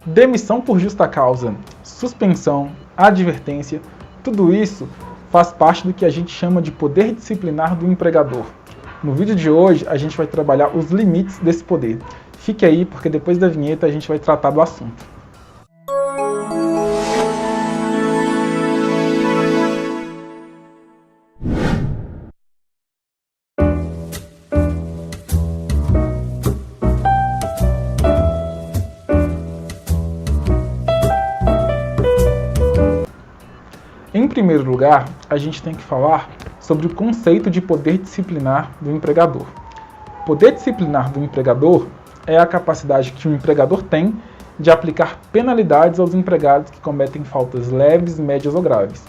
Demissão por justa causa, suspensão, advertência, tudo isso faz parte do que a gente chama de poder disciplinar do empregador. No vídeo de hoje, a gente vai trabalhar os limites desse poder. Fique aí, porque depois da vinheta a gente vai tratar do assunto. Em primeiro lugar, a gente tem que falar sobre o conceito de poder disciplinar do empregador. O poder disciplinar do empregador é a capacidade que o empregador tem de aplicar penalidades aos empregados que cometem faltas leves, médias ou graves.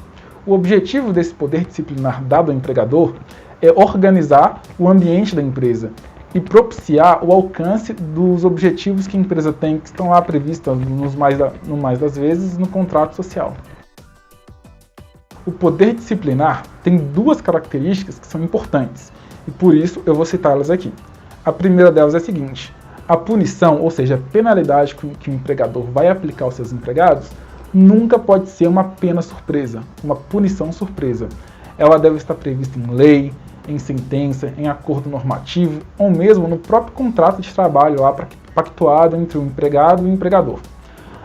O objetivo desse poder disciplinar dado ao empregador é organizar o ambiente da empresa e propiciar o alcance dos objetivos que a empresa tem, que estão lá previstos, no mais das vezes, no contrato social. O poder disciplinar tem duas características que são importantes, e por isso eu vou citá-las aqui. A primeira delas é a seguinte: a punição, ou seja, a penalidade que o empregador vai aplicar aos seus empregados, nunca pode ser uma pena surpresa, uma punição surpresa. Ela deve estar prevista em lei, em sentença, em acordo normativo, ou mesmo no próprio contrato de trabalho lá pactuado entre o empregado e o empregador.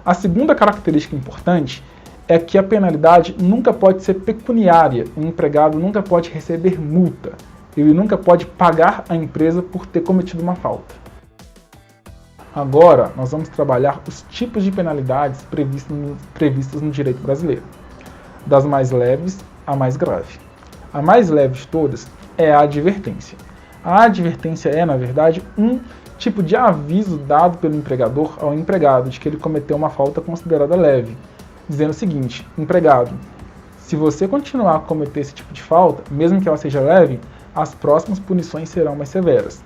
A segunda característica importante é que a penalidade nunca pode ser pecuniária, o empregado nunca pode receber multa, ele nunca pode pagar a empresa por ter cometido uma falta. Agora, nós vamos trabalhar os tipos de penalidades previstas no direito brasileiro, das mais leves à mais grave. A mais leve de todas é a advertência. A advertência é, na verdade, um tipo de aviso dado pelo empregador ao empregado de que ele cometeu uma falta considerada leve, dizendo o seguinte: empregado, se você continuar a cometer esse tipo de falta, mesmo que ela seja leve, as próximas punições serão mais severas.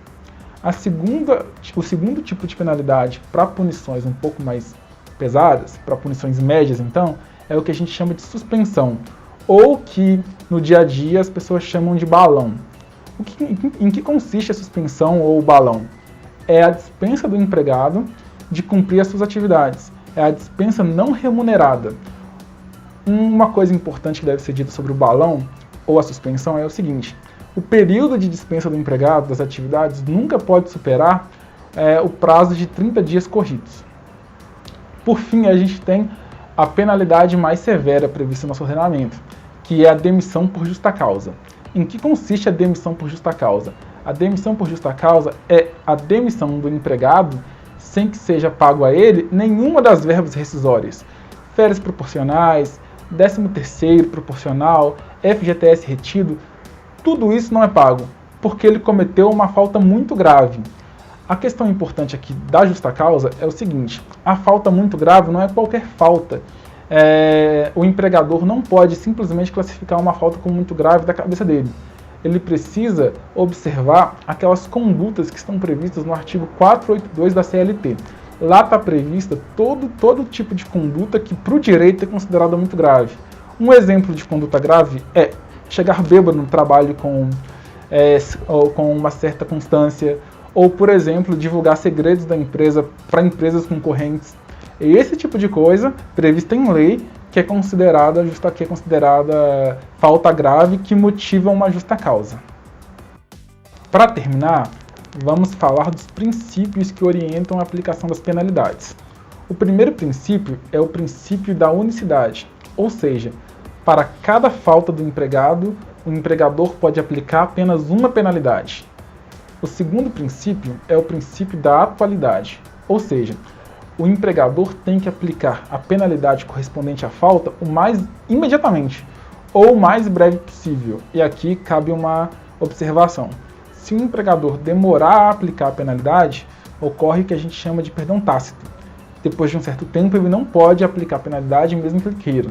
O segundo tipo de penalidade para punições um pouco mais pesadas, para punições médias então, é o que a gente chama de suspensão, ou que no dia a dia as pessoas chamam de balão. Em que consiste a suspensão ou o balão? É a dispensa do empregado de cumprir as suas atividades. É a dispensa não remunerada. Uma coisa importante que deve ser dita sobre o balão ou a suspensão é o seguinte: o período de dispensa do empregado das atividades nunca pode superar o prazo de 30 dias corridos. Por fim, a gente tem a penalidade mais severa prevista no nosso ordenamento, que é a demissão por justa causa. Em que consiste a demissão por justa causa? A demissão por justa causa é a demissão do empregado sem que seja pago a ele nenhuma das verbas rescisórias. Férias proporcionais, 13º proporcional, FGTS retido, tudo isso não é pago, porque ele cometeu uma falta muito grave. A questão importante aqui da justa causa é o seguinte: a falta muito grave não é qualquer falta. O empregador não pode simplesmente classificar uma falta como muito grave da cabeça dele. Ele precisa observar aquelas condutas que estão previstas no artigo 482 da CLT. Lá está prevista todo tipo de conduta que para o direito é considerada muito grave. Um exemplo de conduta grave é chegar bêbado no trabalho com uma certa constância, ou, por exemplo, divulgar segredos da empresa para empresas concorrentes. E esse tipo de coisa, prevista em lei, que é considerada falta grave que motiva uma justa causa. Para terminar, vamos falar dos princípios que orientam a aplicação das penalidades. O primeiro princípio é o princípio da unicidade, ou seja, para cada falta do empregado, o empregador pode aplicar apenas uma penalidade. O segundo princípio é o princípio da atualidade, ou seja, o empregador tem que aplicar a penalidade correspondente à falta imediatamente, ou o mais breve possível. E aqui cabe uma observação: se o empregador demorar a aplicar a penalidade, ocorre o que a gente chama de perdão tácito. Depois de um certo tempo, ele não pode aplicar a penalidade mesmo que ele queira.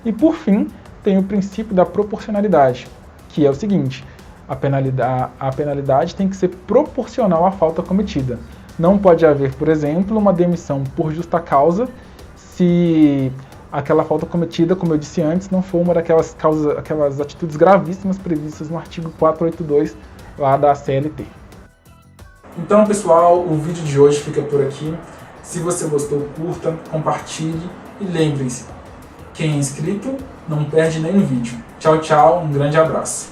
E por fim, tem o princípio da proporcionalidade, que é o seguinte: a penalidade tem que ser proporcional à falta cometida. Não pode haver, por exemplo, uma demissão por justa causa se aquela falta cometida, como eu disse antes, não for uma daquelas aquelas atitudes gravíssimas previstas no artigo 482 lá da CLT. Então, pessoal, o vídeo de hoje fica por aqui. Se você gostou, curta, compartilhe e lembrem-se, quem é inscrito não perde nenhum vídeo. Tchau, tchau, um grande abraço.